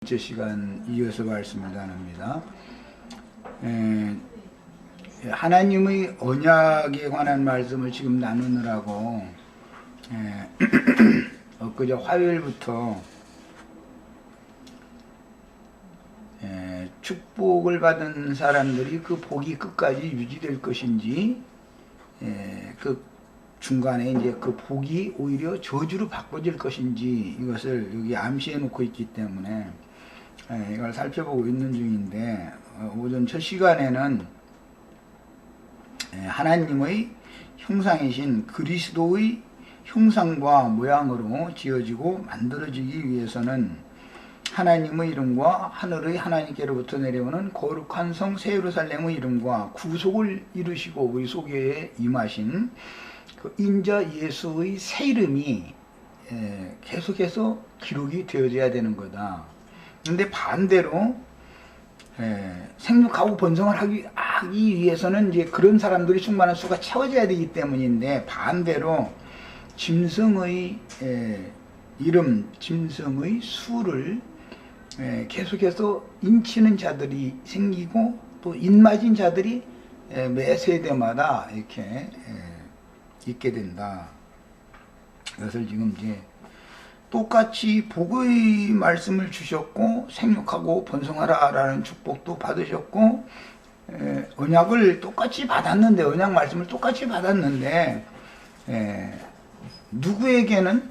번째 시간 이어서 말씀을 나눕니다. 하나님의 언약에 관한 말씀을 지금 나누느라고 엊그제 화요일부터 축복을 받은 사람들이 그 복이 끝까지 유지될 것인지 그 중간에 이제 그 복이 오히려 저주로 바꿔질 것인지 이것을 여기 암시해 놓고 있기 때문에 이걸 살펴보고 있는 중인데, 오전 첫 시간에는 하나님의 형상이신 그리스도의 형상과 모양으로 지어지고 만들어지기 위해서는 하나님의 이름과 하늘의 하나님께로부터 내려오는 거룩한 성 새 예루살렘의 이름과 구속을 이루시고 우리 속에 임하신 그 인자 예수의 새 이름이 계속해서 기록이 되어져야 되는 거다. 근데 반대로 생육하고 번성을 하기 위해서는 이제 그런 사람들이 충만한 수가 채워져야 되기 때문인데, 반대로 짐승의 이름, 짐승의 수를 계속해서 인치는 자들이 생기고 또 인맞은 자들이 매 세대마다 이렇게 있게 된다. 이것을 지금 이제 똑같이 복의 말씀을 주셨고 생육하고 번성하라 라는 축복도 받으셨고 언약을 똑같이 받았는데, 언약 말씀을 똑같이 받았는데 누구에게는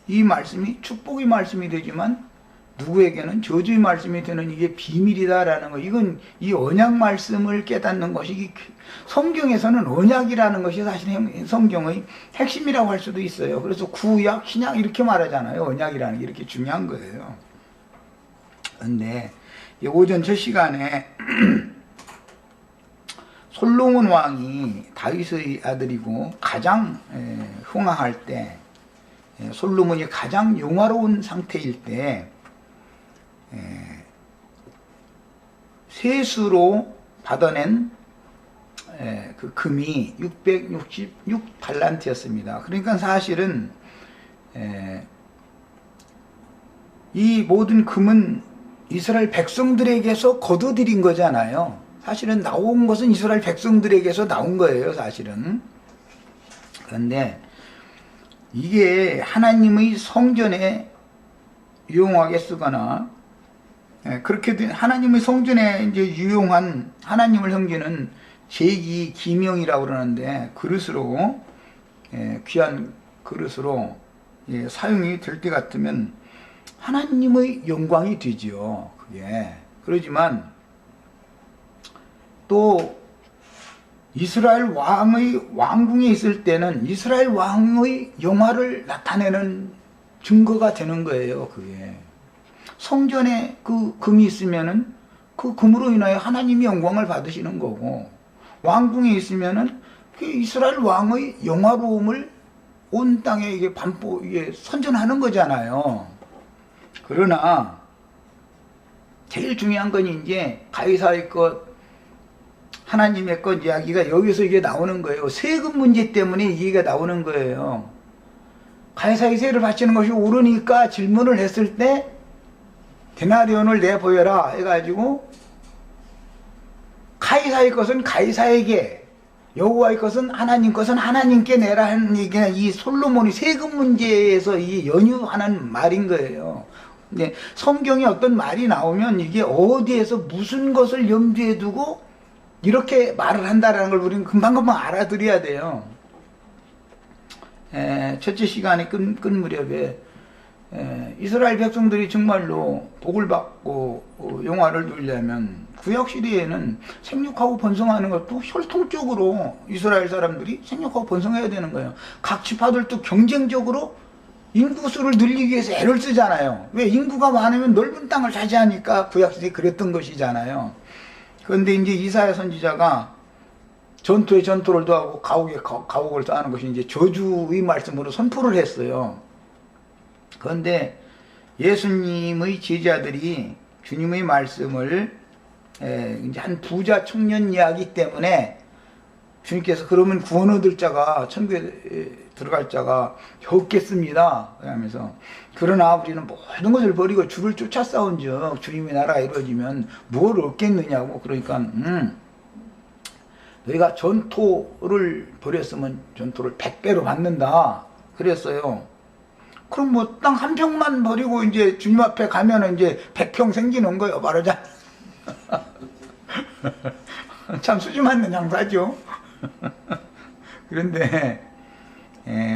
이 말씀이 축복의 말씀이 되지만 누구에게는 저주의 말씀이 되는 이게 비밀이다라는 거. 이건 이 언약 말씀을 깨닫는 것이, 성경에서는 언약이라는 것이 사실 성경의 핵심이라고 할 수도 있어요. 그래서 구약, 신약 이렇게 말하잖아요. 언약이라는 게 이렇게 중요한 거예요. 그런데 오전 첫 시간에 솔로몬 왕이 다윗의 아들이고 가장 흥황할 때, 솔로몬이 가장 영화로운 상태일 때 세수로 받아낸 그 금이 666달란트였습니다. 그러니까 사실은 이 모든 금은 이스라엘 백성들에게서 거둬들인 거잖아요. 사실은 나온 것은 이스라엘 백성들에게서 나온 거예요, 사실은. 그런데 이게 하나님의 성전에 유용하게 쓰거나, 그렇게 하나님의 성전에 이제 유용한 하나님을 섬기는 제기 기명이라고 그러는데, 그릇으로 귀한 그릇으로 사용이 될 때 같으면 하나님의 영광이 되지요, 그게. 그러지만 또 이스라엘 왕의 왕궁에 있을 때는 이스라엘 왕의 영화를 나타내는 증거가 되는 거예요, 그게. 성전에 그 금이 있으면은 그 금으로 인하여 하나님이 영광을 받으시는 거고, 왕궁에 있으면은 그 이스라엘 왕의 영화로움을 온 땅에 이게 이게 선전하는 거잖아요. 그러나 제일 중요한 건 이제 가이사의 것, 하나님의 것 이야기가 여기서 이게 나오는 거예요. 세금 문제 때문에 이게 나오는 거예요. 가이사의 세를 바치는 것이 옳으니까 질문을 했을 때 데나리온을 내보여라 해가지고, 가이사의 것은 가이사에게, 여호와의 것은 하나님 것은 하나님께 내라 하는 얘기가 이 솔로몬이 세금 문제에서 이 연유하는 말인 거예요. 근데 성경에 어떤 말이 나오면 이게 어디에서 무슨 것을 염두에 두고 이렇게 말을 한다라는 걸 우리는 금방금방 알아들어야 돼요. 첫째 시간이 끝 무렵에 이스라엘 백성들이 정말로 복을 받고 영화를 누리려면 구약 시대에는 생육하고 번성하는 것도 혈통적으로 이스라엘 사람들이 생육하고 번성해야 되는 거예요. 각 지파들도 경쟁적으로 인구수를 늘리기 위해서 애를 쓰잖아요. 왜? 인구가 많으면 넓은 땅을 차지하니까 구약 시대에 그랬던 것이잖아요. 그런데 이제 이사야 선지자가 전투에 전투를 더하고 가옥에 가옥을 쌓는 것이 이제 저주의 말씀으로 선포를 했어요. 그런데 예수님의 제자들이 주님의 말씀을 이제 한 부자 청년 이야기 때문에 주님께서 그러면 구원 얻을 자가 천국에 들어갈 자가 없겠습니다 하면서, 그러나 우리는 모든 것을 버리고 주를 쫓아 싸운즉 주님의 나라가 이루어지면 뭘 얻겠느냐고. 그러니까 너희가 전토를 벌였으면 전토를 100배로 받는다 그랬어요. 그럼 뭐 땅 한 평만 버리고 이제 주님 앞에 가면은 이제 100평 생기는 거예요, 말하자면. 참 수준 맞는 장사죠. 그런데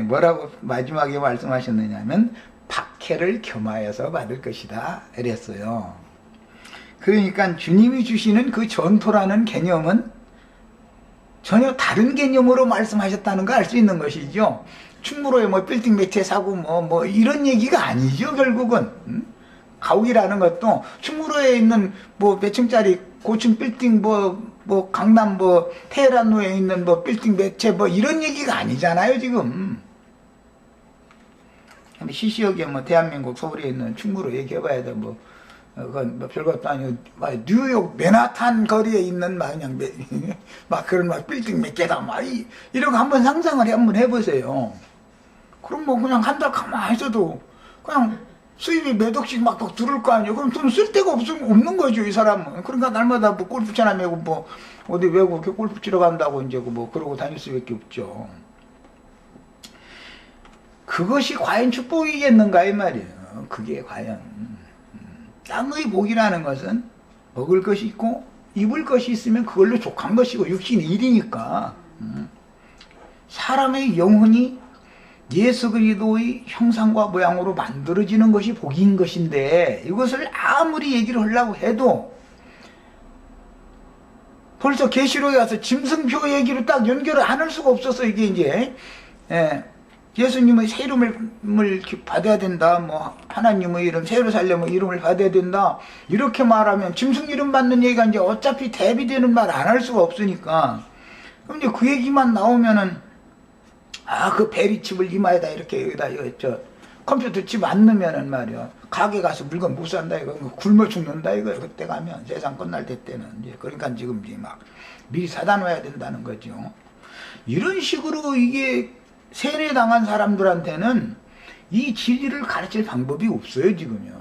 뭐라고 마지막에 말씀하셨느냐면 박해를 겸하여서 받을 것이다 이랬어요. 그러니까 주님이 주시는 그 전토라는 개념은 전혀 다른 개념으로 말씀하셨다는 거 알 수 있는 것이죠. 충무로에 뭐 빌딩 몇 채 사고 뭐 이런 얘기가 아니죠. 결국은 가옥이라는 것도 충무로에 있는 뭐 몇 층짜리 고층 빌딩 뭐 강남 뭐 테헤란로에 있는 뭐 빌딩 몇 채 뭐 이런 얘기가 아니잖아요 지금. 시시하게 뭐 대한민국 서울에 있는 충무로 얘기해봐야 돼. 그건 뭐 별것도 아니고 뉴욕 맨하탄 거리에 있는 막 그냥 막 그런 막 빌딩 몇 개다 막 이런 거 한번 상상을 한번 해보세요. 그럼 뭐 그냥 한 달 가만히 있어도 그냥 수입이 몇 억씩 막 들을 거 아니에요. 그럼 돈 쓸 데가 없는 거죠 이 사람은. 그러니까 날마다 뭐 골프채나 메고 뭐 어디 외국 골프 치러 간다고 이제 뭐 그러고 다닐 수밖에 없죠. 그것이 과연 축복이겠는가 이 말이에요. 그게 과연. 땅의 복이라는 것은 먹을 것이 있고 입을 것이 있으면 그걸로 족한 것이고 육신이 일이니까. 사람의 영혼이 예수 그리스도의 형상과 모양으로 만들어지는 것이 복인 것인데, 이것을 아무리 얘기를 하려고 해도 벌써 계시록에 와서 짐승표 얘기로 딱 연결을 안 할 수가 없어서 이게 이제 예수님의 새 이름을 받아야 된다, 뭐 하나님의 이름 새로 살려면 이름을 받아야 된다 이렇게 말하면 짐승 이름 받는 얘기가 이제 어차피 대비되는 말 안 할 수가 없으니까, 그럼 이제 그 얘기만 나오면은 그 베리칩을 이마에다 이렇게 여기다 컴퓨터 칩 안 넣으면은 말이야 가게 가서 물건 못 산다 이거, 굶어 죽는다 이거. 그때 가면 세상 끝날 때는 이제. 그러니까 지금 이제 막 미리 사다 놔야 된다는 거죠. 이런 식으로 이게 세뇌당한 사람들한테는 이 진리를 가르칠 방법이 없어요 지금요.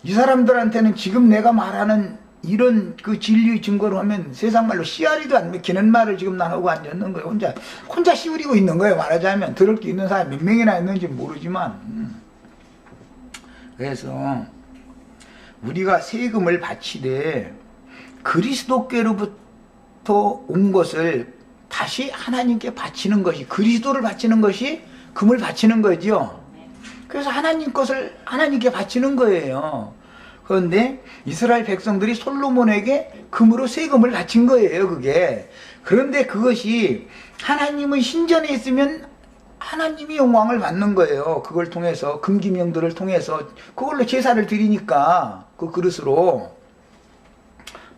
이 사람들한테는 지금 내가 말하는 이런 그 진리의 증거로 하면 세상 말로 씨알이도 안 맥히는 말을 지금 난 하고 앉았는 거예요. 혼자 씨우리고 있는 거예요. 말하자면 들을 게 있는 사람이 몇 명이나 있는지 모르지만. 그래서 우리가 세금을 바치되 그리스도께로부터 온 것을 다시 하나님께 바치는 것이, 그리스도를 바치는 것이 금을 바치는 거죠. 그래서 하나님 것을 하나님께 바치는 거예요. 그런데 이스라엘 백성들이 솔로몬에게 금으로 세금을 바친 거예요 그게. 그런데 그것이 하나님의 신전에 있으면 하나님이 영광을 받는 거예요. 그걸 통해서 금기명들을 통해서 그걸로 제사를 드리니까 그 그릇으로.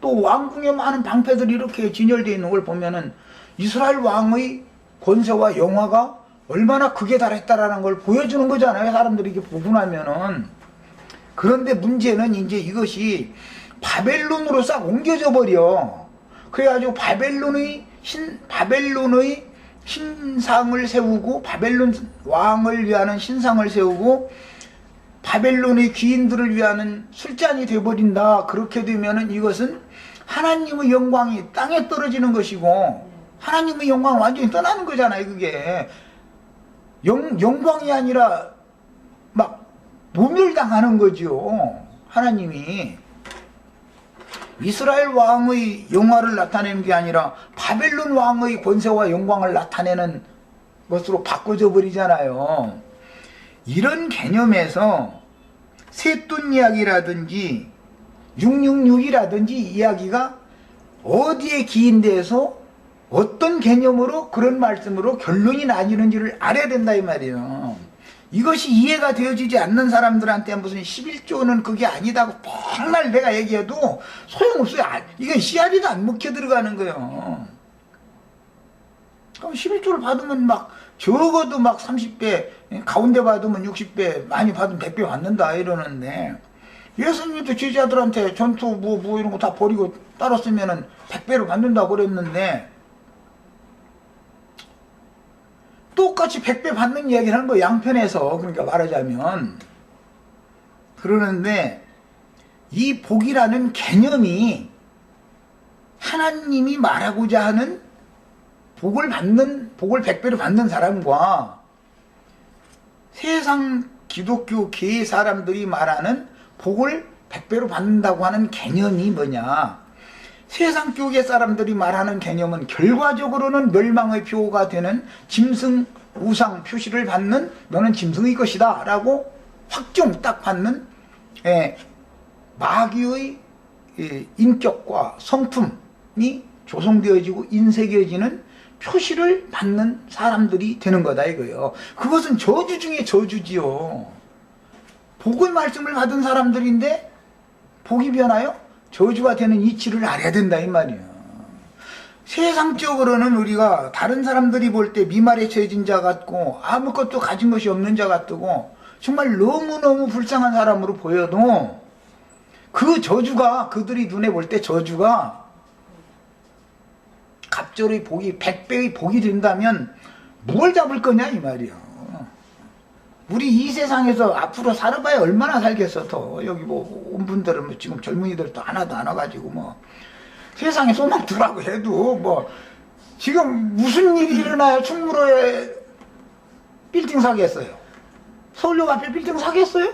또 왕궁에 많은 방패들이 이렇게 진열되어 있는 걸 보면은 이스라엘 왕의 권세와 영화가 얼마나 극에 달했다라는 걸 보여주는 거잖아요. 사람들이 이렇게 보고 나면은. 그런데 문제는 이제 이것이 바벨론으로 싹 옮겨져 버려. 그래가지고 바벨론의 신상을 세우고, 바벨론 왕을 위하는 신상을 세우고, 바벨론의 귀인들을 위하는 술잔이 되어버린다. 그렇게 되면은 이것은 하나님의 영광이 땅에 떨어지는 것이고, 하나님의 영광은 완전히 떠나는 거잖아요 그게. 영광이 아니라 막 모멸당하는 거죠. 하나님이 이스라엘 왕의 영화를 나타내는 게 아니라 바벨론 왕의 권세와 영광을 나타내는 것으로 바꿔져 버리잖아요. 이런 개념에서 셋돈 이야기라든지 666이라든지 이야기가 어디에 기인돼서 어떤 개념으로 그런 말씀으로 결론이 나뉘는지를 알아야 된다 이 말이에요. 이것이 이해가 되어지지 않는 사람들한테 무슨 11조는 그게 아니다고 맨날 내가 얘기해도 소용없어요. 이건 씨알이도 안 먹혀 들어가는 거예요. 그럼 11조를 받으면 막 적어도 막 30배, 가운데 받으면 60배, 많이 받으면 100배 받는다 이러는데, 예수님도 제자들한테 전투 뭐 이런 거 다 버리고 따랐으면은 100배로 받는다고 그랬는데, 똑같이 100배 받는 이야기를 하는 거예요. 양편에서. 그러니까 말하자면. 그러는데 이 복이라는 개념이 하나님이 말하고자 하는 복을 100배로 받는 사람과 세상 기독교계의 사람들이 말하는 복을 100배로 받는다고 하는 개념이 뭐냐. 세상 교계 사람들이 말하는 개념은 결과적으로는 멸망의 표가 되는 짐승 우상 표시를 받는 너는 짐승의 것이다 라고 확정 딱 받는 마귀의 인격과 성품이 조성되어지고 인색해지는 표시를 받는 사람들이 되는 거다 이거예요. 그것은 저주 중에 저주지요. 복의 말씀을 받은 사람들인데 복이 변하여 저주가 되는 이치를 알아야 된다 이 말이에요. 세상적으로는 우리가 다른 사람들이 볼 때 미말에 처해진 자 같고 아무것도 가진 것이 없는 자 같고 정말 너무너무 불쌍한 사람으로 보여도 그 저주가 그들이 눈에 볼 때 저주가 갑절의 복이 100배의 복이 된다면 뭘 잡을 거냐 이 말이야. 우리 이 세상에서 앞으로 살아봐야 얼마나 살겠어. 더 여기 온 분들은 뭐 지금 젊은이들도 하나도 안 와가지고 뭐 세상에 소망 두라고 해도 뭐 지금 무슨 일이 일어나야 충무로에 빌딩 사겠어요? 서울역 앞에 빌딩 사겠어요?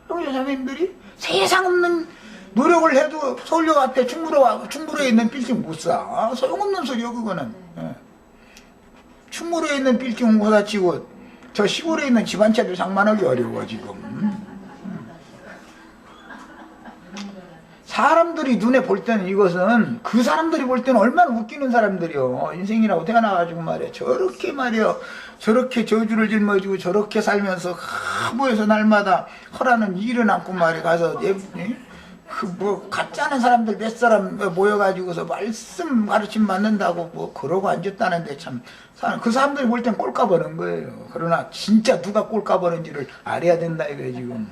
형제자매님들이 세상 없는 노력을 해도 서울역 앞에 충무로에 있는 빌딩 못 사. 소용없는 소리요 그거는. 충무로에 있는 빌딩 고사치고 저 시골에 있는 집 한 채도 장만하기 어려워 지금. 사람들이 눈에 볼 때는 이것은 그 사람들이 볼 때는 얼마나 웃기는 사람들이요. 인생이라고 태어나가지고 말이야 저렇게 말이야 저렇게 저주를 짊어지고 저렇게 살면서 모여서 날마다 허라는 일은 않고 말이야 가서 그 뭐 가짜는 사람들 몇 사람 모여가지고서 말씀 가르침 받는다고 뭐 그러고 앉았다는데 참 그 사람들이 볼 땐 꼴값 버는 거예요. 그러나 진짜 누가 꼴값 버는지를 알아야 된다 이거예요 지금.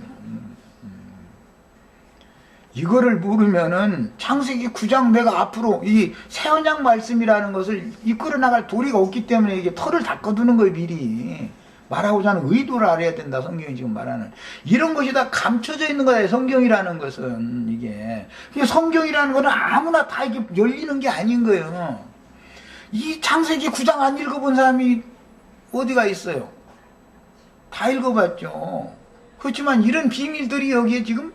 이거를 모르면은 창세기 9장 내가 앞으로 이 새 언약 말씀이라는 것을 이끌어 나갈 도리가 없기 때문에 이게 털을 닦아두는 거예요 미리. 말하고자 하는 의도를 알아야 된다 성경이 지금 말하는. 이런 것이 다 감춰져 있는 거다 성경이라는 것은. 이게 성경이라는 것은 아무나 다 이게 열리는 게 아닌 거예요. 이 창세기 9장 안 읽어본 사람이 어디가 있어요? 다 읽어봤죠. 그렇지만 이런 비밀들이 여기에 지금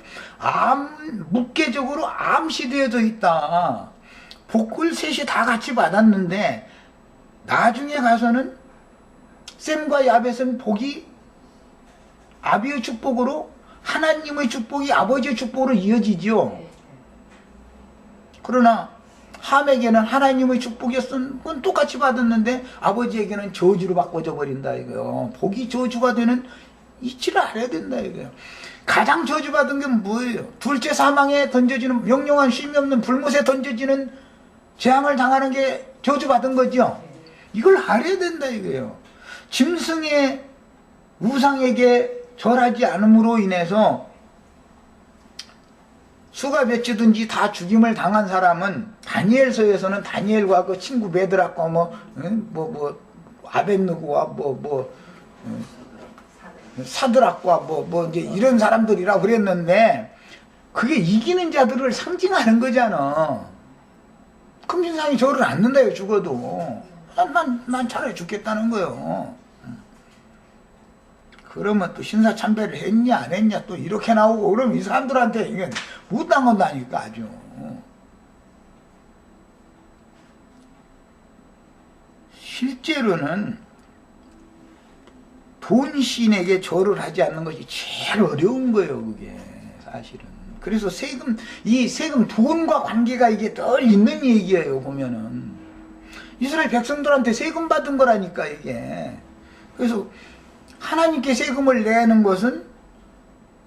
묵계적으로 암시되어져 있다. 복을 셋이 다 같이 받았는데 나중에 가서는 셈과 야벳은 복이 아비의 축복으로 하나님의 축복이 아버지의 축복으로 이어지죠. 그러나 함에게는 하나님의 축복이었던 건 똑같이 받았는데 아버지에게는 저주로 바꿔져 버린다 이거요. 복이 저주가 되는 이치를 알아야 된다 이거요. 가장 저주받은 게 뭐예요? 둘째 사망에 던져지는 명령한 쉼이 없는 불못에 던져지는 재앙을 당하는 게 저주받은 거죠. 이걸 알아야 된다 이거예요. 짐승의 우상에게 절하지 않음으로 인해서 수가 몇이든지 다 죽임을 당한 사람은 다니엘서에서는 다니엘과 그 친구 베드락과 아벳느고와 사드락과 이제 이런 사람들이라고 그랬는데 그게 이기는 자들을 상징하는 거잖아. 금신상이 저를 않는다요 죽어도. 난 차라리 죽겠다는 거예요. 그러면 또 신사참배를 했냐 안 했냐 또 이렇게 나오고 그러면 이 사람들한테 이게 못한 건다니까 아주. 실제로는 돈신에게 절을 하지 않는 것이 제일 어려운 거예요 그게 사실은. 그래서 이 세금 돈과 관계가 이게 늘 있는 얘기예요 보면은. 이스라엘 백성들한테 세금 받은 거라니까 이게. 그래서 하나님께 세금을 내는 것은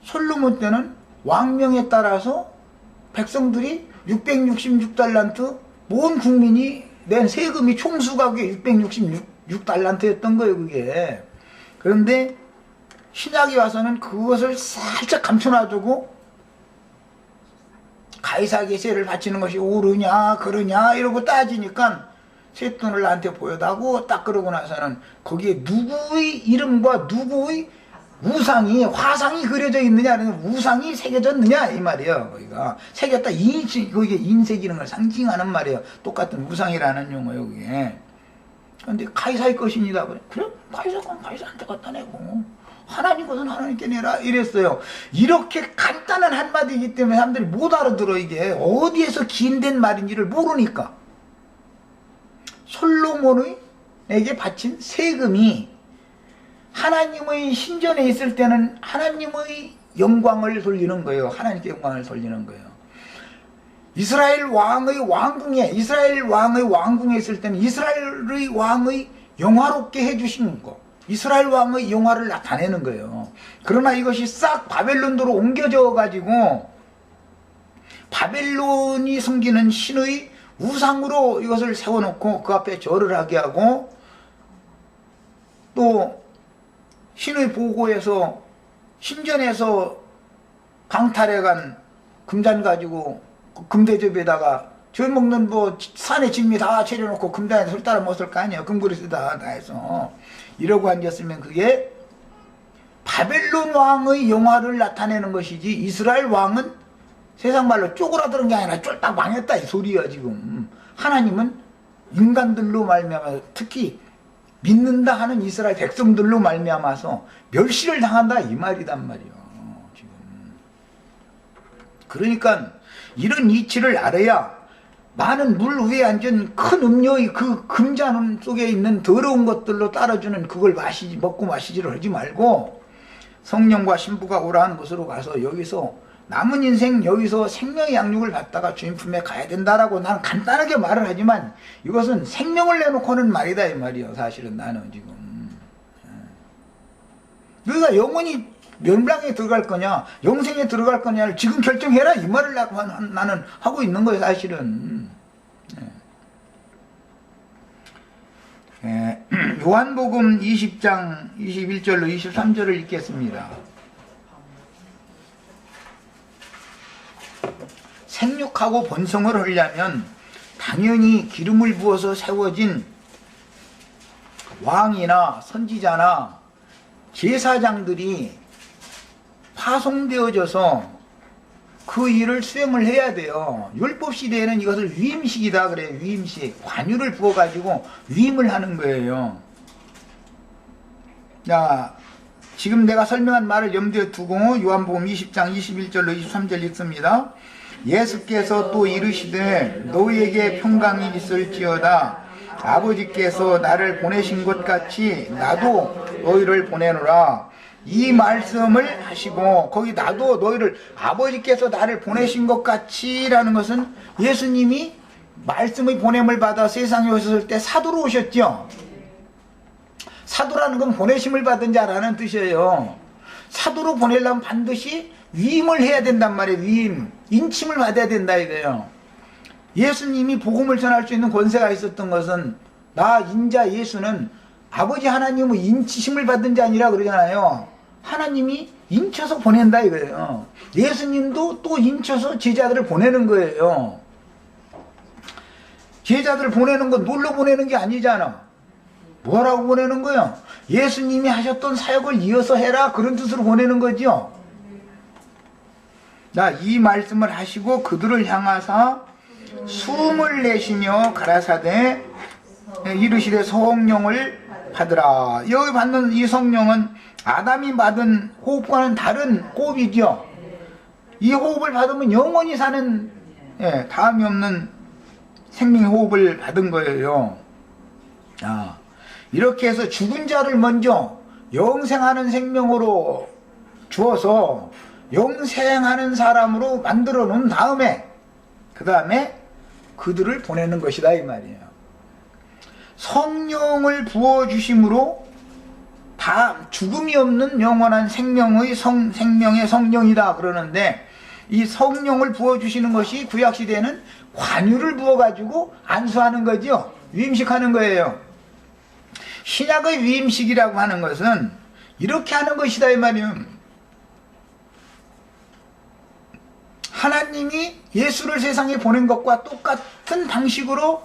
솔로몬 때는 왕명에 따라서 백성들이 666달란트 온 국민이 낸 세금이 총수가 그게 666달란트였던 거예요 그게. 그런데 신약이 와서는 그것을 살짝 감춰놔두고 가이사에게 세를 바치는 것이 옳으냐 그러냐 이러고 따지니까 쇳돈을 나한테 보여다고 딱 그러고 나서는 거기에 누구의 이름과 누구의 우상이 화상이 그려져 있느냐, 우상이 새겨졌느냐 이 말이에요. 거기가 새겼다, 거기에 인색이라는 걸 상징하는 말이에요. 똑같은 우상이라는 용어예요 그게. 근데 카이사의 것입니다. 그래? 카이사 건 카이사한테 갖다 내고 하나님 것은 하나님께 내라 이랬어요. 이렇게 간단한 한마디이기 때문에 사람들이 못 알아들어. 이게 어디에서 긴된 말인지를 모르니까. 솔로몬에게 바친 세금이 하나님의 신전에 있을 때는 하나님의 영광을 돌리는 거예요. 하나님께 영광을 돌리는 거예요. 이스라엘 왕의 왕궁에 있을 때는 이스라엘의 왕의 영화롭게 해주시는 거, 이스라엘 왕의 영화를 나타내는 거예요. 그러나 이것이 싹 바벨론으로 옮겨져 가지고 바벨론이 섬기는 신의 우상으로 이것을 세워놓고 그 앞에 절을 하게 하고, 또 신의 보고에서 신전에서 강탈해간 금잔 가지고 금대접에다가 절 먹는 뭐 산에 진미 다 차려놓고 금단에 술 따라 먹을 거 아니에요. 금그릇에다 다 해서 이러고 앉았으면 그게 바벨론 왕의 영화를 나타내는 것이지, 이스라엘 왕은 세상 말로 쪼그라드는 게 아니라 쫄딱 망했다 이 소리야 지금. 하나님은 인간들로 말미암아, 특히 믿는다 하는 이스라엘 백성들로 말미암아서 멸시를 당한다 이 말이단 말이요 지금. 그러니까 이런 이치를 알아야 많은 물 위에 앉은 큰 음료의 그 금잔 속에 있는 더러운 것들로 따라주는 그걸 먹고 마시지를 하지 말고, 성령과 신부가 오라 하는 곳으로 가서 여기서 남은 인생 여기서 생명의 양육을 받다가 주님 품에 가야 된다라고 나는 간단하게 말을 하지만, 이것은 생명을 내놓고는 말이다 이 말이에요. 사실은 나는 지금 너희가 영원히 멸망에 들어갈 거냐 영생에 들어갈 거냐를 지금 결정해라 이 말을 나는 하고 있는 거예요 사실은. 요한복음 20장 21절로 23절을 읽겠습니다. 생육하고 번성을 하려면 당연히 기름을 부어서 세워진 왕이나 선지자나 제사장들이 파송되어져서 그 일을 수행을 해야 돼요. 율법 시대에는 이것을 위임식이다 그래요. 위임식. 관유를 부어가지고 위임을 하는 거예요. 자, 지금 내가 설명한 말을 염두에 두고 요한복음 20장 21절로 23절 읽습니다. 예수께서 또 이르시되 너희에게 평강이 있을지어다. 아버지께서 나를 보내신 것 같이 나도 너희를 보내노라. 이 말씀을 하시고, 거기 나도 너희를, 아버지께서 나를 보내신 것 같이 라는 것은 예수님이 말씀의 보냄을 받아 세상에 오셨을 때 사도로 오셨죠. 사도라는 건 보내심을 받은 자라는 뜻이에요. 사도로 보내려면 반드시 위임을 해야 된단 말이에요. 위임, 인침을 받아야 된다 이거예요. 예수님이 복음을 전할 수 있는 권세가 있었던 것은, 나 인자 예수는 아버지 하나님의 인치심을 받은 자 아니라 그러잖아요. 하나님이 인쳐서 보낸다 이거예요. 예수님도 또 인쳐서 제자들을 보내는 거예요. 제자들을 보내는 건 놀러 보내는 게 아니잖아. 뭐라고 보내는 거예요? 예수님이 하셨던 사역을 이어서 해라 그런 뜻으로 보내는 거죠. 자, 이 말씀을 하시고 그들을 향하사 숨을 내쉬며 가라사대 이르시되 성령을 받으라. 여기 받는 이 성령은 아담이 받은 호흡과는 다른 호흡이죠. 이 호흡을 받으면 영원히 사는, 다음이 없는 생명의 호흡을 받은 거예요. 이렇게 해서 죽은 자를 먼저 영생하는 생명으로 주어서 영생하는 사람으로 만들어 놓은 다음에 그 다음에 그들을 보내는 것이다 이 말이에요. 성령을 부어주심으로 다 죽음이 없는 영원한 생명의 생명의 성령이다 그러는데, 이 성령을 부어주시는 것이 구약시대에는 관유를 부어가지고 안수하는 거죠. 위임식하는 거예요. 신약의 위임식이라고 하는 것은 이렇게 하는 것이다 이 말이에요. 하나님이 예수를 세상에 보낸 것과 똑같은 방식으로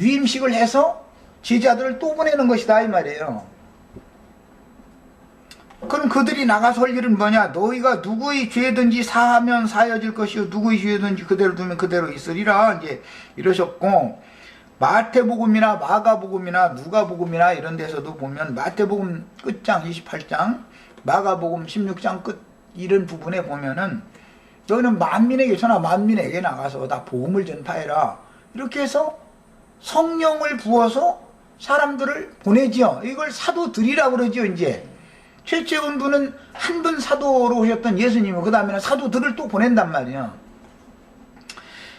위임식을 해서 제자들을 또 보내는 것이다 이 말이에요. 그럼 그들이 나가서 할 일은 뭐냐? 너희가 누구의 죄든지 사하면 사여질 것이요 누구의 죄든지 그대로 두면 그대로 있으리라 이제 이러셨고, 마태복음이나 마가복음이나 누가복음이나 이런 데서도 보면 마태복음 끝장 28장, 마가복음 16장 끝 이런 부분에 보면은 너희는 만민에게 전하 만민에게 나가서 다 복음을 전파해라 이렇게 해서 성령을 부어서 사람들을 보내지요. 이걸 사도들이라고 그러죠. 이제 최초에 온 분은 한 분 사도로 오셨던 예수님이고 그 다음에는 사도들을 또 보낸단 말이에요.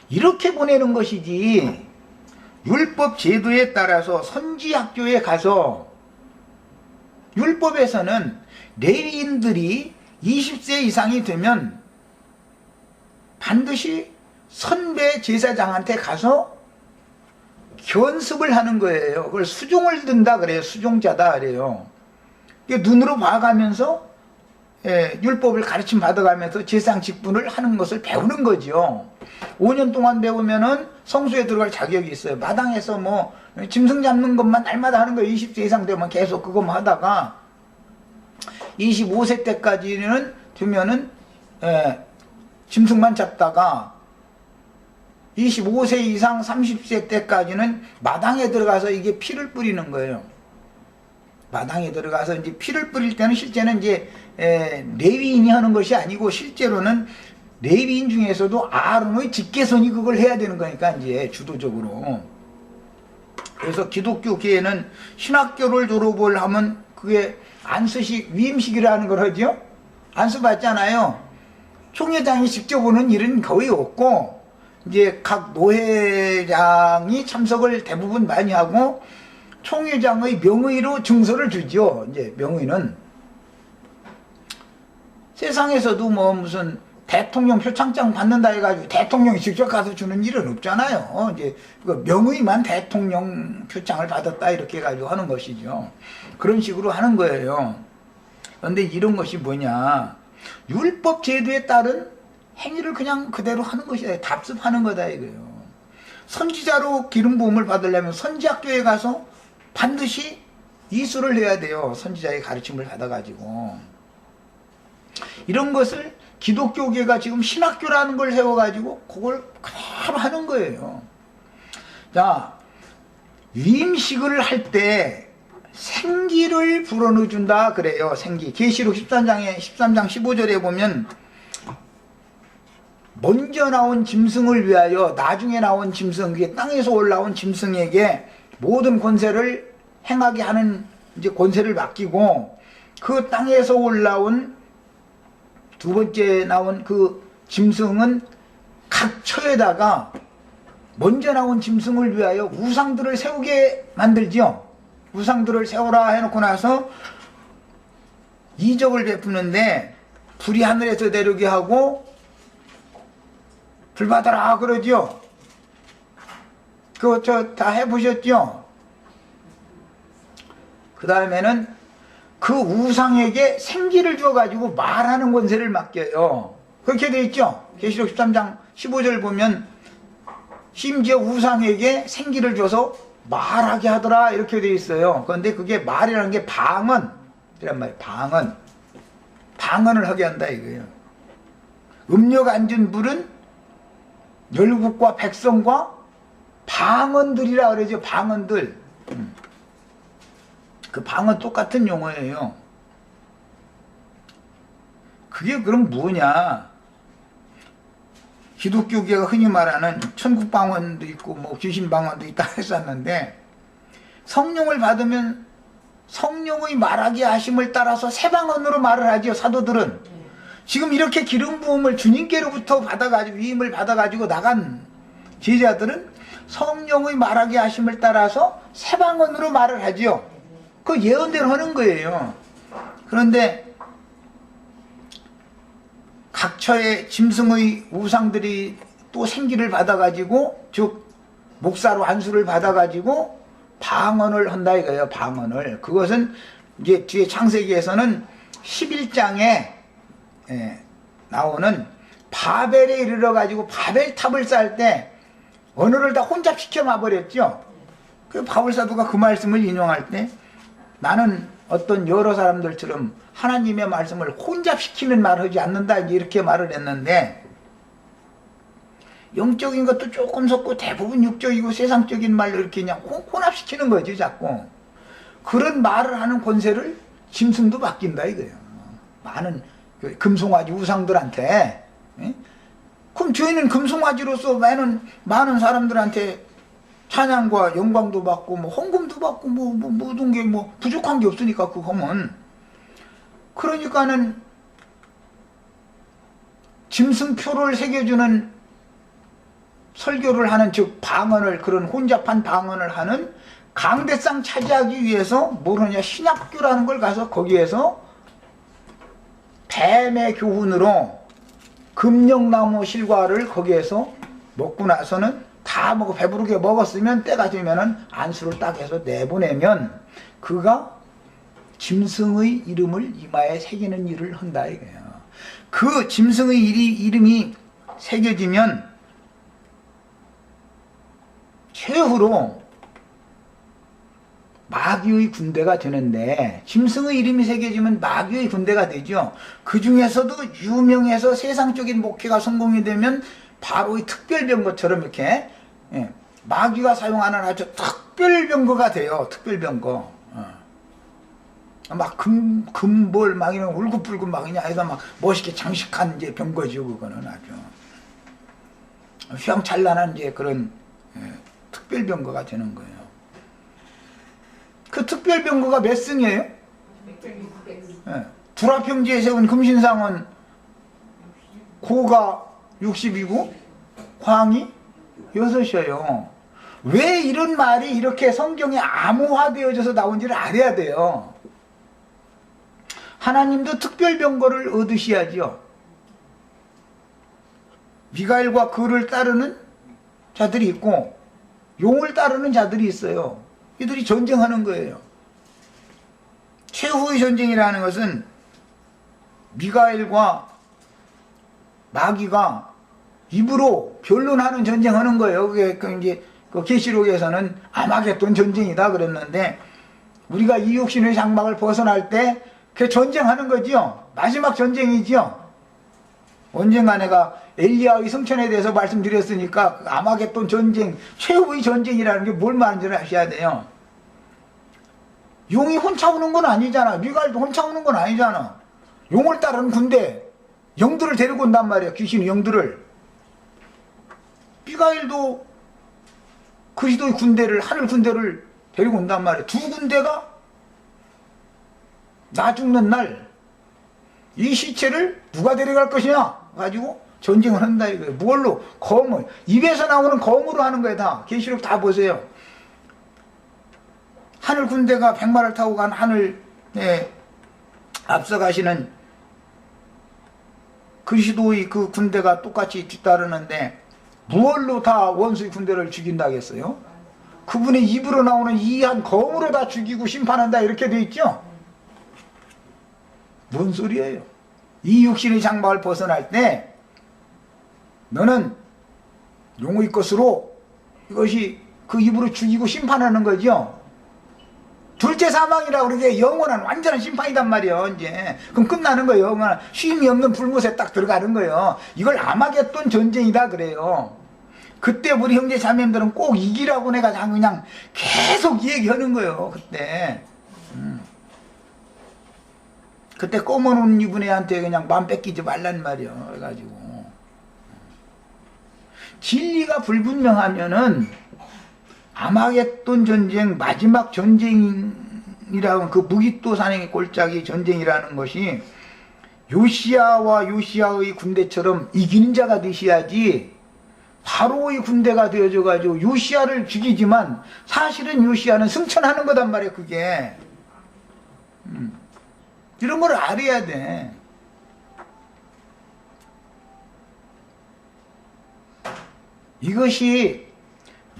이렇게 보내는 것이지 율법 제도에 따라서 선지학교에 가서, 율법에서는 레위인들이 20세 이상이 되면 반드시 선배 제사장한테 가서 견습을 하는 거예요. 그걸 수종을 든다 그래요. 수종자다 그래요. 눈으로 봐가면서 율법을 가르침 받아가면서 제사장 직분을 하는 것을 배우는 거죠. 5년 동안 배우면은 성소에 들어갈 자격이 있어요. 마당에서 뭐 짐승 잡는 것만 날마다 하는 거예요. 20세 이상 되면 계속 그것만 하다가 25세 때까지는 되면은 짐승만 잡다가 25세 이상 30세 때까지는 마당에 들어가서 이게 피를 뿌리는 거예요. 마당에 들어가서 이제 피를 뿌릴 때는 실제는 이제 레위인이 하는 것이 아니고 실제로는 레위인 중에서도 아론의 직계손이 그걸 해야 되는 거니까 이제 주도적으로. 그래서 기독교계에는 신학교를 졸업을 하면 그게 안수식 위임식이라는 걸 하죠. 안수 받잖아요. 총회장이 직접 오는 일은 거의 없고 이제 각 노회장이 참석을 대부분 많이 하고 총회장의 명의로 증서를 주죠. 이제 명의는 세상에서도 뭐 무슨 대통령 표창장 받는다 해가지고 대통령이 직접 가서 주는 일은 없잖아요. 이제 명의만 대통령 표창을 받았다 이렇게 해가지고 하는 것이죠. 그런 식으로 하는 거예요. 그런데 이런 것이 뭐냐? 율법 제도에 따른 행위를 그냥 그대로 하는 것이다. 답습하는 거다 이거예요. 선지자로 기름 부음을 받으려면 선지학교에 가서 반드시 이수를 해야 돼요. 선지자의 가르침을 받아가지고. 이런 것을 기독교계가 지금 신학교라는 걸 세워가지고 그걸 그대로 하는 거예요. 자, 위임식을 할 때 생기를 불어넣어준다 그래요. 생기. 계시록 13장 15절에 보면 먼저 나온 짐승을 위하여 나중에 나온 짐승, 그게 땅에서 올라온 짐승에게 모든 권세를 행하게 하는 이제 권세를 맡기고, 그 땅에서 올라온 두 번째 나온 그 짐승은 각 처에다가 먼저 나온 짐승을 위하여 우상들을 세우게 만들지요. 우상들을 세우라 해놓고 나서 이적을 베푸는데 불이 하늘에서 내려오게 하고 불 받아라 그러죠. 그거 저 다 해보셨죠? 그 다음에는 그 우상에게 생기를 줘가지고 말하는 권세를 맡겨요. 그렇게 돼 있죠? 계시록 13장 15절 보면 심지어 우상에게 생기를 줘서 말하게 하더라 이렇게 돼 있어요. 그런데 그게 말이라는 게 방언 이란 말이에요. 방언을 하게 한다 이거예요. 음료가 앉은 불은 열국과 백성과 방언들이라 그러죠. 방언들. 그 방언 똑같은 용어예요. 그게 그럼 뭐냐? 기독교계가 흔히 말하는 천국 방언도 있고 뭐 귀신 방언도 있다 했었는데, 성령을 받으면 성령의 말하게 하심을 따라서 새 방언으로 말을 하죠. 사도들은 지금 이렇게 기름 부음을 주님께로부터 받아가지고 위임을 받아가지고 나간 제자들은 성령의 말하게 하심을 따라서 새 방언으로 말을 하죠. 그 예언대로 하는 거예요. 그런데 각처의 짐승의 우상들이 또 생기를 받아가지고, 즉 목사로 안수를 받아가지고 방언을 한다 이거예요. 방언을. 그것은 이제 뒤에 창세기에서는 11장에 나오는 바벨에 이르러 가지고 바벨탑을 쌓을 때 언어를 다 혼잡시켜 놔버렸죠. 그 바울사도가 그 말씀을 인용할 때 나는 어떤 여러 사람들처럼 하나님의 말씀을 혼잡시키는 말을 하지 않는다 이렇게 말을 했는데, 영적인 것도 조금 섞고 대부분 육적이고 세상적인 말로 이렇게 그냥 혼합시키는 거지 자꾸. 그런 말을 하는 권세를 짐승도 맡긴다 이거예요. 많은 그 금송아지 우상들한테. 예? 그럼 저희는 금송아지로서 많은 사람들한테 찬양과 영광도 받고 뭐 헌금도 받고 뭐 모든 게 뭐 부족한 게 없으니까 그거면. 그러니까는 짐승표를 새겨주는 설교를 하는, 즉 방언을, 그런 혼잡한 방언을 하는 강대상 차지하기 위해서 뭘 하냐, 신학교라는 걸 가서 거기에서 뱀의 교훈으로 금령나무 실과를 거기에서 먹고 나서는 다 먹고 배부르게 먹었으면 때가 되면은 안수를 딱 해서 내보내면 그가 짐승의 이름을 이마에 새기는 일을 한다 이거예요. 그 짐승의 이름이 새겨지면 최후로 마귀의 군대가 되는데, 짐승의 이름이 새겨지면 마귀의 군대가 되죠. 그 중에서도 유명해서 세상적인 목회가 성공이 되면 바로 이 특별병거처럼 이렇게 마귀가 사용하는 아주 특별병거가 돼요. 특별병거. 막 금볼 막 이런 울긋불긋 막 그냥 해서 막 멋있게 장식한 이제 병거죠. 그거는 아주 휘황찬란한 이제 그런 특별병거가 되는 거예요. 그 특별병거가 몇 승이에요? 두라평지에 세운 금신상은 고가 60이고 광이 6이에요. 왜 이런 말이 이렇게 성경에 암호화되어져서 나온지를 알아야 돼요. 하나님도 특별병거를 얻으셔야죠. 미가엘과 그를 따르는 자들이 있고 용을 따르는 자들이 있어요. 이들이 전쟁하는 거예요. 최후의 전쟁이라는 것은 미가엘과 마귀가 입으로 변론하는 전쟁하는 거예요. 그게 이제 그 계시록에서는 아마겟돈 전쟁이다 그랬는데, 우리가 이 육신의 장막을 벗어날 때 그 전쟁하는 거지요. 마지막 전쟁이지요. 언젠가 내가 엘리야의 성천에 대해서 말씀드렸으니까 아마겟돈 전쟁, 최후의 전쟁이라는 게 뭘 말하는지를 아셔야 돼요. 용이 혼자 오는 건 아니잖아. 미가엘도 혼자 오는 건 아니잖아. 용을 따르는 군대, 영들을 데리고 온단 말이야. 귀신의 영들을. 미가엘도 그리스도의 군대를, 하늘 군대를 데리고 온단 말이야. 두 군대가 나 죽는 날 이 시체를 누가 데려갈 것이냐 가지고 전쟁을 한다 이거예요. 뭘로? 검을. 입에서 나오는 검으로 하는 거예요. 다 계시록 다 보세요. 하늘 군대가 백마를 타고 간 하늘에 앞서가시는 그리스도의 그 군대가 똑같이 뒤따르는데 무얼로 다 원수의 군대를 죽인다 하겠어요? 그분의 입으로 나오는 이한 검으로 다 죽이고 심판한다 이렇게 돼 있죠? 뭔 소리예요? 이 육신의 장막을 벗어날 때 너는 용의 것으로 이것이 그 입으로 죽이고 심판하는 거죠. 둘째 사망이라고 그러게 영원한 완전한 심판이단 말이에요. 이제 그럼 끝나는 거예요. 영원한 쉼이 없는 불못에 딱 들어가는 거예요. 이걸 아마겟돈 전쟁이다 그래요. 그때 우리 형제 자매님들은 꼭 이기라고 내가 그냥 계속 얘기하는 거예요. 그때 검은 옷 입은 애한테 그냥 맘 뺏기지 말란 말이에요. 그래가지고 진리가 불분명하면은 아마겟돈 전쟁, 마지막 전쟁이라고, 그 무기또 산행의 골짜기 전쟁이라는 것이 요시야와 요시야의 군대처럼 이기는 자가 되셔야지, 바로의 군대가 되어져 가지고 요시야를 죽이지만 사실은 요시야는 승천하는 거단 말이에요. 그게 이런 걸 알아야 돼. 이것이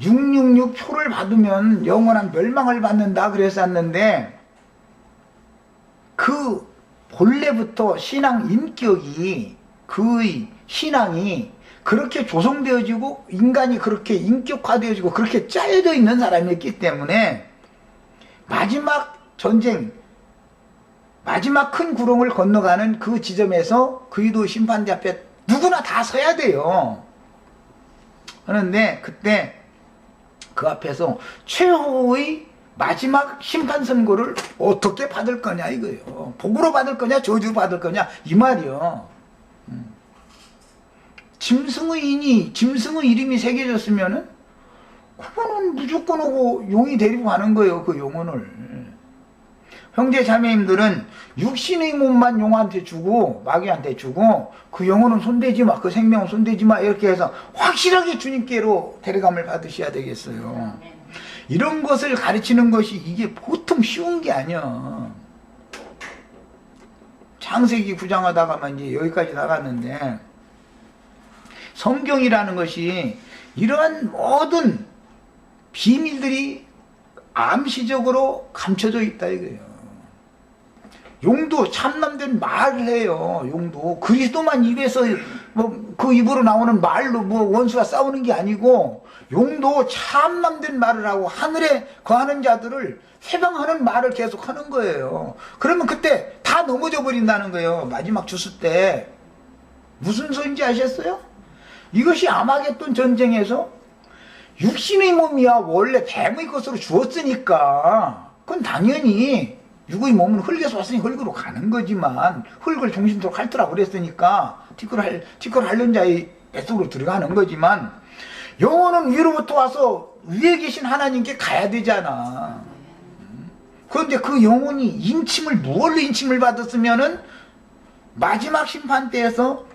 666 표를 받으면 영원한 멸망을 받는다 그랬었는데, 그 본래부터 신앙 인격이 그의 신앙이 그렇게 조성되어지고 인간이 그렇게 인격화되어지고 그렇게 짜여져 있는 사람이었기 때문에 마지막 전쟁, 마지막 큰 구름을 건너가는 그 지점에서 그리스도 심판대 앞에 누구나 다 서야 돼요. 그런데 그때 그 앞에서 최후의 마지막 심판 선고를 어떻게 받을 거냐 이거예요. 복으로 받을 거냐 저주로 받을 거냐 이 말이요. 짐승의 이름이 새겨졌으면은 그거는 무조건 오고 용이 데리고 가는 거예요. 그 영혼을. 형제 자매님들은 육신의 몸만 용한테 주고 마귀한테 주고 그 영혼은 손대지 마, 그 생명은 손대지 마 이렇게 해서 확실하게 주님께로 데려감을 받으셔야 되겠어요. 이런 것을 가르치는 것이 이게 보통 쉬운 게 아니야. 창세기 9장 하다가만 이제 여기까지 나갔는데 성경이라는 것이 이러한 모든 비밀들이 암시적으로 감춰져 있다 이거예요. 용도 참남된 말을 해요. 용도 그리스도만 입에서 뭐 그 입으로 나오는 말로 뭐 원수와 싸우는 게 아니고 용도 참남된 말을 하고 하늘에 거하는 자들을 해방하는 말을 계속 하는 거예요. 그러면 그때 다 넘어져 버린다는 거예요. 마지막 주스 때 무슨 소리인지 아셨어요? 이것이 아마겟돈 전쟁에서 육신의 몸이야 원래 뱀의 것으로 주었으니까 그건 당연히 육의 몸은 흙에서 왔으니 흙으로 가는 거지만 흙을 중심으로 핥으라고 그랬으니까 티끌 핥는 자의 뱃속으로 들어가는 거지만 영혼은 위로부터 와서 위에 계신 하나님께 가야 되잖아. 그런데 그 영혼이 인침을 무얼로 인침을 받았으면은 마지막 심판 때에서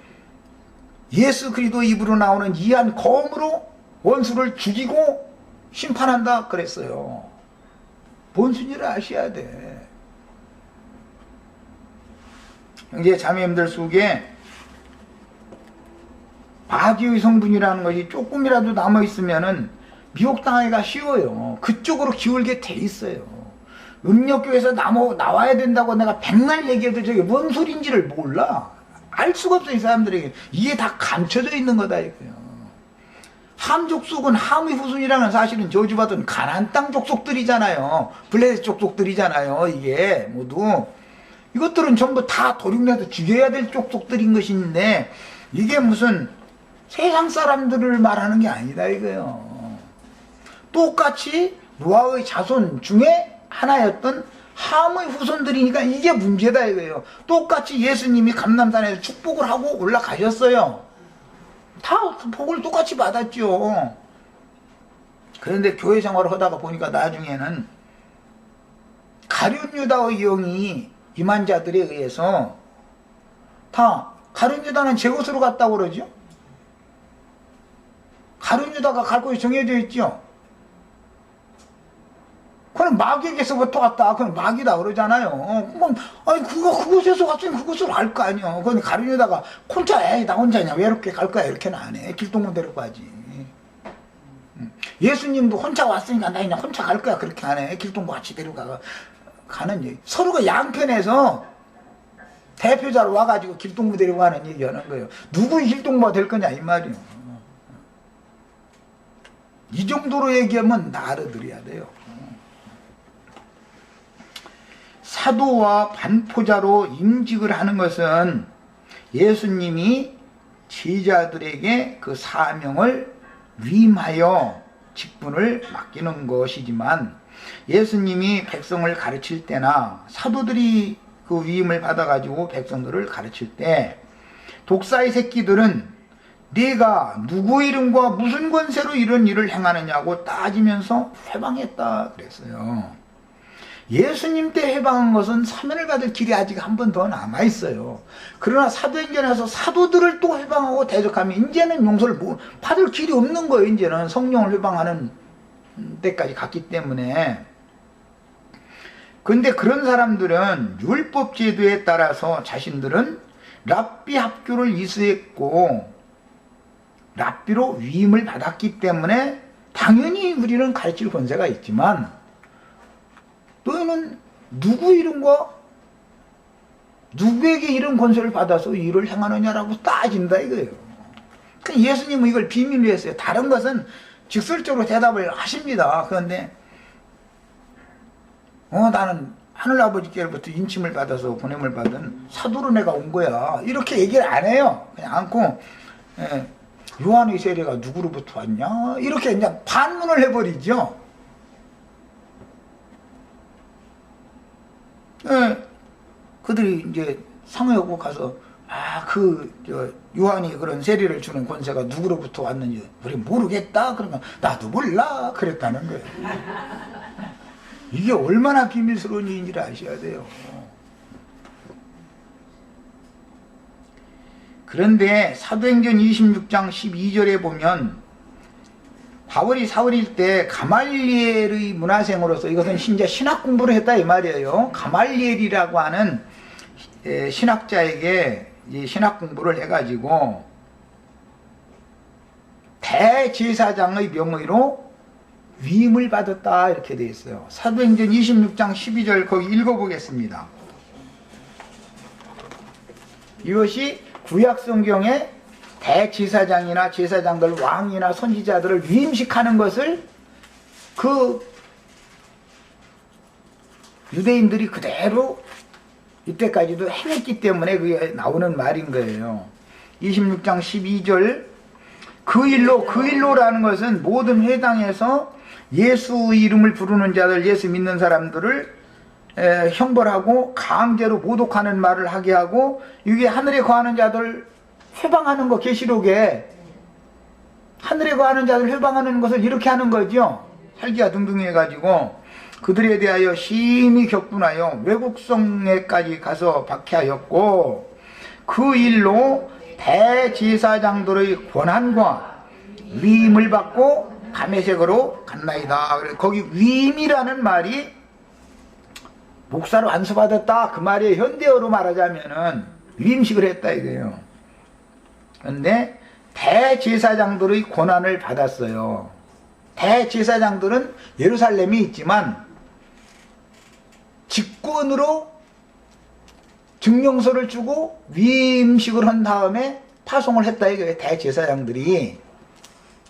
예수 그리스도 입으로 나오는 이한 검으로 원수를 죽이고 심판한다 그랬어요. 뭔 순위를 아셔야 돼. 형제 자매님들 속에 마귀의 성분이라는 것이 조금이라도 남아있으면은 미혹당하기가 쉬워요. 그쪽으로 기울게 돼 있어요. 음력교에서 나와야 된다고 내가 백날 얘기해도 저게 뭔 소린지를 몰라. 알 수가 없어. 이 사람들에게 이게 다 감춰져 있는 거다 이거요. 함 족속은 함의 후손이라는 사실은 저주받은 가나안 땅 족속들이잖아요. 블레셋 족속들이잖아요. 이게 모두 이것들은 전부 다 도륙내서 죽여야 될 족속들인 것인데 이게 무슨 세상 사람들을 말하는 게 아니다 이거요. 똑같이 노아의 자손 중에 하나였던 함의 후손들이니까 이게 문제다 이거예요. 똑같이 예수님이 감람산에서 축복을 하고 올라가셨어요. 다 복을 똑같이 받았죠. 그런데 교회 생활을 하다가 보니까 나중에는 가룟 유다의 영이 임한 자들에 의해서 다 가룟 유다는 제 곳으로 갔다고 그러죠. 가룟 유다가 갈 곳이 정해져 있죠. 그럼 마귀에게서부터 왔다. 그럼 마귀다 그러잖아요. 그럼 아니 그곳에서 갔으면 그곳으로 갈 거 아니야. 그런데 가룟 유다가 혼자 에이 나 혼자냐 외롭게 갈 거야 이렇게는 안 해. 길동무 데리고 가지. 예수님도 혼자 왔으니까 나 그냥 혼자 갈 거야 그렇게 안 해. 길동무 같이 데리고 가는 얘기. 서로가 양편에서 대표자로 와가지고 길동무 데리고 가는 얘기 하는 거예요. 누구의 길동무가 될 거냐 이 말이에요. 이 정도로 얘기하면 나르들여야 돼요. 사도와 반포자로 임직을 하는 것은 예수님이 제자들에게 그 사명을 위임하여 직분을 맡기는 것이지만 예수님이 백성을 가르칠 때나 사도들이 그 위임을 받아가지고 백성들을 가르칠 때 독사의 새끼들은 네가 누구 이름과 무슨 권세로 이런 일을 행하느냐고 따지면서 회방했다 그랬어요. 예수님 때 회방한 것은 사면을 받을 길이 아직 한 번 더 남아있어요. 그러나 사도행전에서 사도들을 또 회방하고 대적하면 이제는 용서를 받을 길이 없는 거예요. 이제는 성령을 회방하는 때까지 갔기 때문에. 근데 그런 사람들은 율법 제도에 따라서 자신들은 랍비 학교를 이수했고 랍비로 위임을 받았기 때문에 당연히 우리는 가르칠 권세가 있지만 너희는 누구 이름과 누구에게 이런 권세를 받아서 일을 행하느냐라고 따진다 이거예요. 그러니까 예수님은 이걸 비밀로 했어요. 다른 것은 직설적으로 대답을 하십니다. 그런데 나는 하늘아버지께로부터 인침을 받아서 보냄을 받은 사도로 내가 온 거야. 이렇게 얘기를 안 해요. 그냥 않고 요한의 세례가 누구로부터 왔냐? 이렇게 그냥 반문을 해버리죠. 그들이 이제 상회하고 가서 요한이 그런 세례를 주는 권세가 누구로부터 왔는지 우리 모르겠다. 그러면 나도 몰라. 그랬다는 거예요. 이게 얼마나 비밀스러운 일인지를 아셔야 돼요. 그런데 사도행전 26장 12절에 보면 바울이 사울일 때 가말리엘의 문화생으로서 이것은 진짜 신학 공부를 했다 이 말이에요. 가말리엘이라고 하는 신학자에게 신학 공부를 해가지고 대제사장의 명의로 위임을 받았다 이렇게 되어 있어요. 사도행전 26장 12절 거기 읽어보겠습니다. 이것이 구약성경에 대제사장이나 제사장들, 왕이나 선지자들을 위임식하는 것을 그 유대인들이 그대로 이때까지도 행했기 때문에 그게 나오는 말인 거예요. 26장 12절 그 일로라는 것은 모든 회당에서 예수 이름을 부르는 자들, 예수 믿는 사람들을 형벌하고 강제로 모독하는 말을 하게 하고, 이게 하늘에 거하는 자들 회방하는 거, 계시록에 하늘에 거하는 자들 회방하는 것을 이렇게 하는 거죠. 살기야 등등 해가지고 그들에 대하여 심히 격분하여 외국성에까지 가서 박해하였고, 그 일로 대제사장들의 권한과 위임을 받고 다메섹으로 갔나이다. 거기 위임이라는 말이 목사로 안수받았다 그 말이에요. 현대어로 말하자면은 위임식을 했다 이거예요. 그런데 대제사장들의 권한을 받았어요. 대제사장들은 예루살렘이 있지만 직권으로 증명서를 주고 위임식을 한 다음에 파송을 했다 이거예요. 대제사장들이.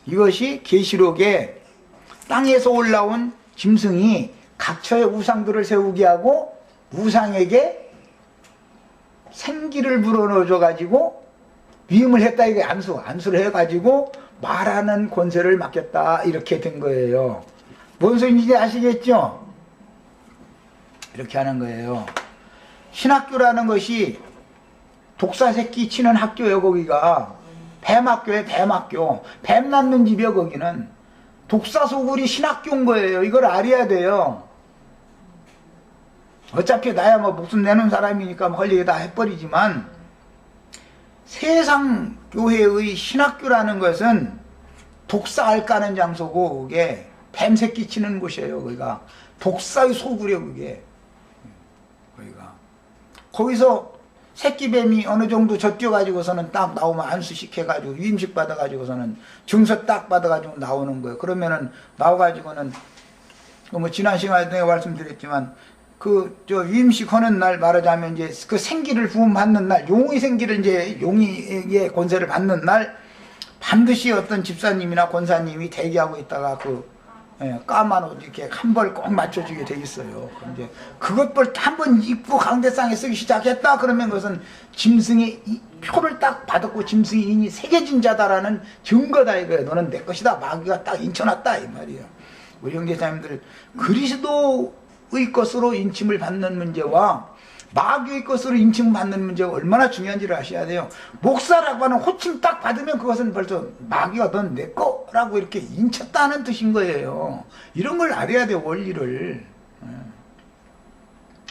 이것이 계시록에 땅에서 올라온 짐승이 각처의 우상들을 세우게 하고 우상에게 생기를 불어넣어 가지고 위임을 했다 이게 안수를 해가지고 말하는 권세를 맡겼다 이렇게 된 거예요. 뭔 소리인지 아시겠죠? 이렇게 하는 거예요. 신학교라는 것이 독사 새끼 치는 학교예요. 거기가 뱀학교에 뱀학교, 뱀 낳는 집이요. 거기는 독사 소굴이 신학교인 거예요. 이걸 알아야 돼요. 어차피 나야 뭐 목숨 내는 사람이니까 뭐 할 얘기 다 해버리지만, 세상 교회의 신학교라는 것은 독사알 까는 장소고, 그게 뱀 새끼 치는 곳이에요. 거기가 독사의 소굴이에요. 그게 거기서 새끼뱀이 어느 정도 젖겨가지고서는 딱 나오면 안수시켜가지고 위임식 받아가지고서는 증서 딱 받아가지고 나오는 거예요. 그러면은 나와가지고는 뭐 지난 시간에 내가 말씀드렸지만 위임식 하는 날 말하자면 이제 그 생기를 부음받는 날, 용의 생기를 이제 용의 권세를 받는 날 반드시 어떤 집사님이나 권사님이 대기하고 있다가 까만 옷 이렇게 한 벌 꼭 맞춰주게 돼 있어요. 이제 그것을 한번 입고 강대상에 쓰기 시작했다 그러면 그것은 짐승이 표를 딱 받았고 짐승이 이미 새겨진 자다라는 증거다 이거예요. 너는 내 것이다. 마귀가 딱 인쳐놨다 이 말이에요. 우리 형제자님들, 그리스도의 것으로 인침을 받는 문제와 마귀의 것으로 인침을 받는 문제가 얼마나 중요한지를 아셔야 돼요. 목사라고 하는 호칭 딱 받으면 그것은 벌써 마귀가 넌 내 거라고 이렇게 인쳤다는 뜻인 거예요. 이런 걸 알아야 돼요. 원리를.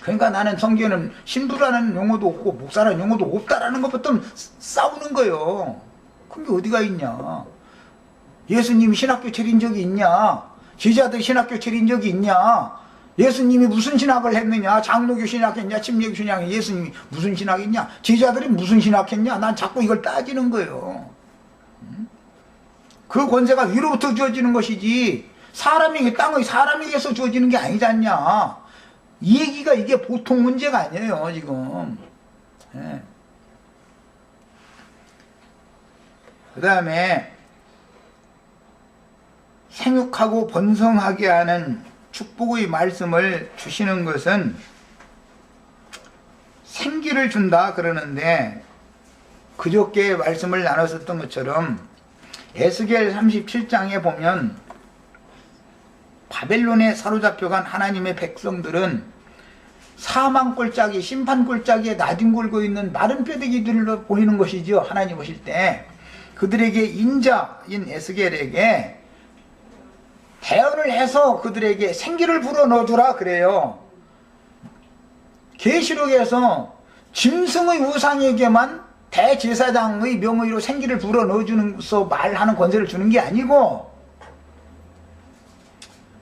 그러니까 나는 성경에는 신부라는 용어도 없고 목사라는 용어도 없다라는 것부터 싸우는 거예요. 그게 어디가 있냐. 예수님이 신학교 차린 적이 있냐. 제자들이 신학교 차린 적이 있냐. 예수님이 무슨 신학을 했느냐. 장로교 신학했냐, 침례교 신학했냐. 예수님이 무슨 신학했냐, 제자들이 무슨 신학했냐. 난 자꾸 이걸 따지는 거예요. 그 권세가 위로부터 주어지는 것이지 사람에게, 땅의 사람에게서 주어지는 게 아니지 않냐. 이 얘기가 이게 보통 문제가 아니에요 지금. 예. 그 다음에 생육하고 번성하게 하는 축복의 말씀을 주시는 것은 생기를 준다 그러는데, 그저께 말씀을 나눴었던 것처럼 에스겔 37장에 보면 바벨론에 사로잡혀간 하나님의 백성들은 사망 꼴짝이, 심판 꼴짝이에 나뒹굴고 있는 마른 뼈대기들로 보이는 것이죠. 하나님 오실 때 그들에게 인자인 에스겔에게 대언을 해서 그들에게 생기를 불어 넣어주라 그래요. 계시록에서 짐승의 우상에게만 대제사장의 명의로 생기를 불어 넣어주면서 말하는 권세를 주는 게 아니고,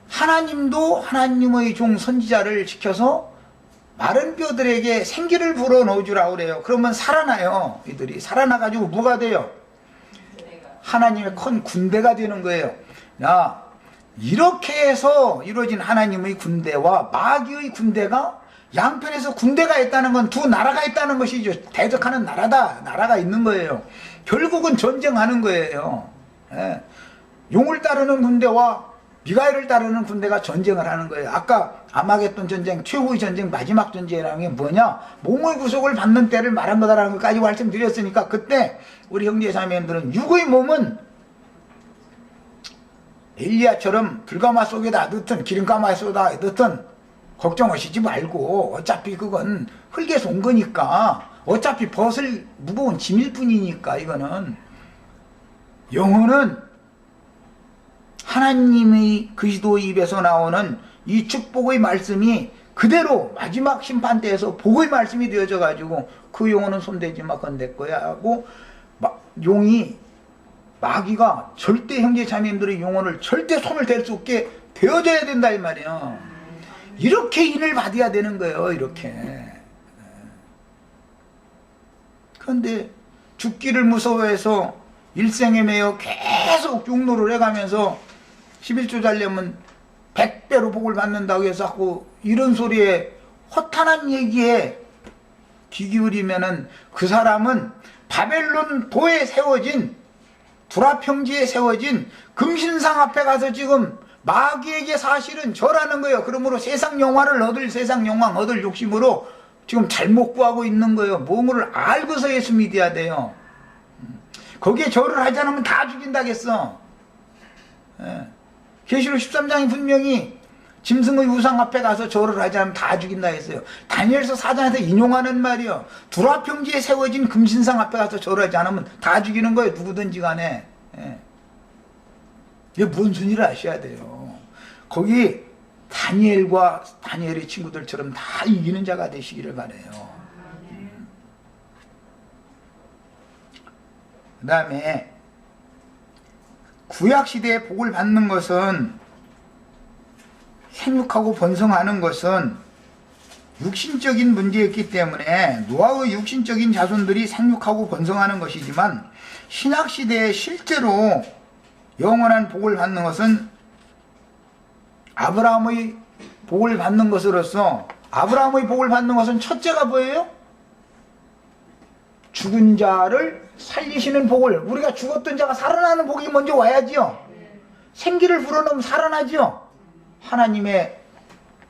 하나님도 하나님의 종 선지자를 지켜서 마른 뼈들에게 생기를 불어 넣어주라고 그래요. 그러면 살아나요. 이들이 살아나가지고 뭐가 돼요? 하나님의 큰 군대가 되는 거예요. 야, 이렇게 해서 이루어진 하나님의 군대와 마귀의 군대가 양편에서 군대가 있다는 건 두 나라가 있다는 것이죠. 대적하는 나라가 있는 거예요. 결국은 전쟁하는 거예요. 예. 용을 따르는 군대와 미가엘을 따르는 군대가 전쟁을 하는 거예요. 아까 아마겟돈 전쟁, 최후의 전쟁, 마지막 전쟁이라는 게 뭐냐? 몸의 구속을 받는 때를 말한 거다라는 것까지 말씀드렸으니까, 그때 우리 형제 자매님들은 육의 몸은 엘리야처럼 불가마 속에다 넣든 기름가마에 쏟아 넣든 걱정하시지 말고, 어차피 그건 흙에서 온 거니까, 어차피 벗을 무거운 짐일 뿐이니까. 이거는 영혼은 하나님의 그리스도의 입에서 나오는 이 축복의 말씀이 그대로 마지막 심판 때에서 복의 말씀이 되어져 가지고, 그 영혼은 손대지 마, 그건 내 거야 하고, 용이, 마귀가 절대 형제 자매님들의 영혼을 절대 손을 댈 수 없게 되어져야 된다 이 말이에요. 이렇게 인을 받아야 되는 거예요. 이렇게. 그런데 죽기를 무서워해서 일생에 매여 계속 육로를 해가면서 11조 잘려면 100배로 복을 받는다고 해서 하고, 이런 소리에, 허탄한 얘기에 귀 기울이면은 그 사람은 바벨론 도에 세워진, 두라 평지에 세워진 금신상 앞에 가서 지금 마귀에게 사실은 절하는 거예요. 그러므로 세상 영화를 얻을, 세상 영광 얻을 욕심으로 지금 잘못 구하고 있는 거예요. 뭔가를 알고서 예수 믿어야 돼요. 거기에 절을 하지 않으면 다 죽인다겠어. 예. 계시록 13장이 분명히 짐승의 우상 앞에 가서 절을 하지 않으면 다 죽인다 했어요. 다니엘서 4장에서 인용하는 말이요. 두라 평지에 세워진 금신상 앞에 가서 절하지 않으면 다 죽이는 거예요. 누구든지 간에. 예. 이게 뭔 순위를 아셔야 돼요. 거기 다니엘과 다니엘의 친구들처럼 다 이기는 자가 되시기를 바라요. 그 다음에 구약시대에 복을 받는 것은, 생육하고 번성하는 것은 육신적인 문제였기 때문에 노아의 육신적인 자손들이 생육하고 번성하는 것이지만, 신약시대에 실제로 영원한 복을 받는 것은 아브라함의 복을 받는 것으로서, 아브라함의 복을 받는 것은 첫째가 뭐예요? 죽은 자를 살리시는 복을, 우리가 죽었던 자가 살아나는 복이 먼저 와야지요. 생기를 불어넣으면 살아나죠. 하나님의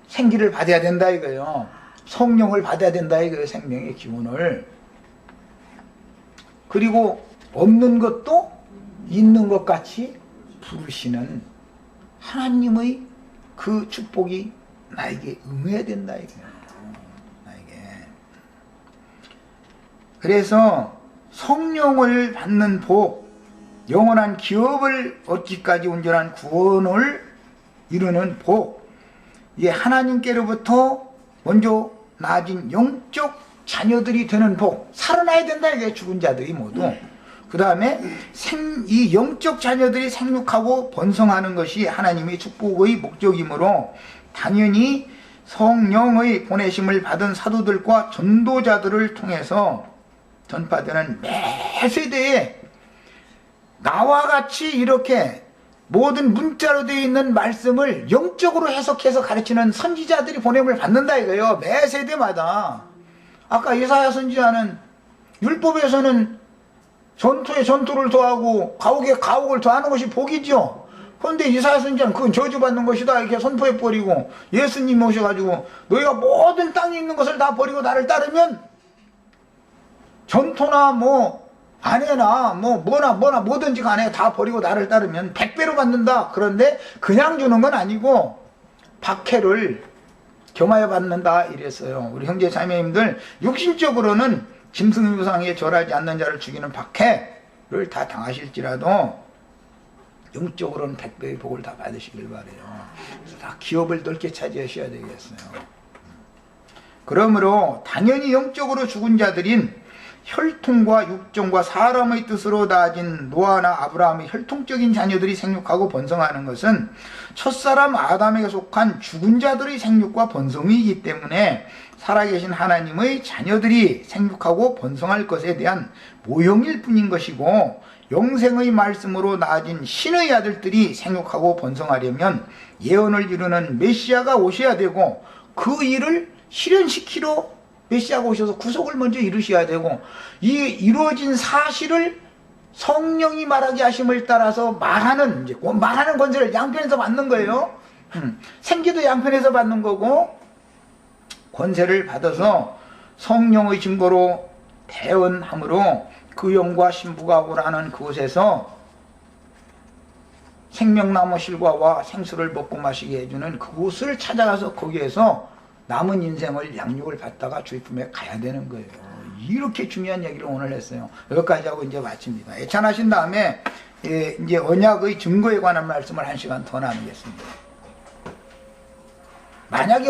생기를 받아야 된다 이거예요. 성령을 받아야 된다 이거예요. 생명의 기운을. 그리고 없는 것도 있는 것 같이 부르시는 하나님의 그 축복이 나에게 응해야 된다 이거예요. 나에게. 그래서 성령을 받는 복, 영원한 기업을 얻기까지 온전한 구원을 이루는 복, 이게 하나님께로부터 먼저 나아진 영적 자녀들이 되는 복, 살아나야 된다 이게, 죽은 자들이 모두. 그 다음에 이 영적 자녀들이 생육하고 번성하는 것이 하나님의 축복의 목적이므로, 당연히 성령의 보내심을 받은 사도들과 전도자들을 통해서 전파되는 매 세대에 나와 같이 이렇게 모든 문자로 되어 있는 말씀을 영적으로 해석해서 가르치는 선지자들이 보냄을 받는다 이거예요. 매 세대마다. 아까 이사야 선지자는 율법에서는 전투에 전투를 더하고 가옥에 가옥을 더하는 것이 복이죠. 그런데 이사야 선지자는 그건 저주받는 것이다 이렇게 선포해버리고 예수님 오셔가지고 너희가 모든 땅에 있는 것을 다 버리고 나를 따르면 전토나 뭐 아내나 뭐나 뭐든지 간에 다 버리고 나를 따르면 100배로 받는다. 그런데 그냥 주는 건 아니고 박해를 겸하여 받는다 이랬어요. 우리 형제 자매님들 육신적으로는 짐승유상에 절하지 않는 자를 죽이는 박해를 다 당하실지라도 영적으로는 100배의 복을 다 받으시길 바라요. 그래서 다 기업을 넓게 차지하셔야 되겠어요. 그러므로 당연히 영적으로 죽은 자들인 혈통과 육정과 사람의 뜻으로 다진 노아나 아브라함의 혈통적인 자녀들이 생육하고 번성하는 것은 첫사람 아담에게 속한 죽은 자들의 생육과 번성이기 때문에 살아계신 하나님의 자녀들이 생육하고 번성할 것에 대한 모형일 뿐인 것이고, 영생의 말씀으로 나아진 신의 아들들이 생육하고 번성하려면 예언을 이루는 메시아가 오셔야 되고, 그 일을 실현시키러 메시아가 오셔서 구속을 먼저 이루셔야 되고, 이 이루어진 사실을 성령이 말하게 하심을 따라서 말하는 권세를 양편에서 받는 거예요. 생기도 양편에서 받는 거고, 권세를 받아서 성령의 증거로 대언함으로 그 영과 신부가 오라는 그곳에서 생명나무 실과와 생수를 먹고 마시게 해주는 그곳을 찾아가서 거기에서 남은 인생을 양육을 받다가 주의 품에 가야 되는 거예요. 이렇게 중요한 얘기를 오늘 했어요. 여기까지 하고 이제 마칩니다. 예찬하신 다음에 이제 언약의 증거에 관한 말씀을 1시간 더 나누겠습니다. 만약에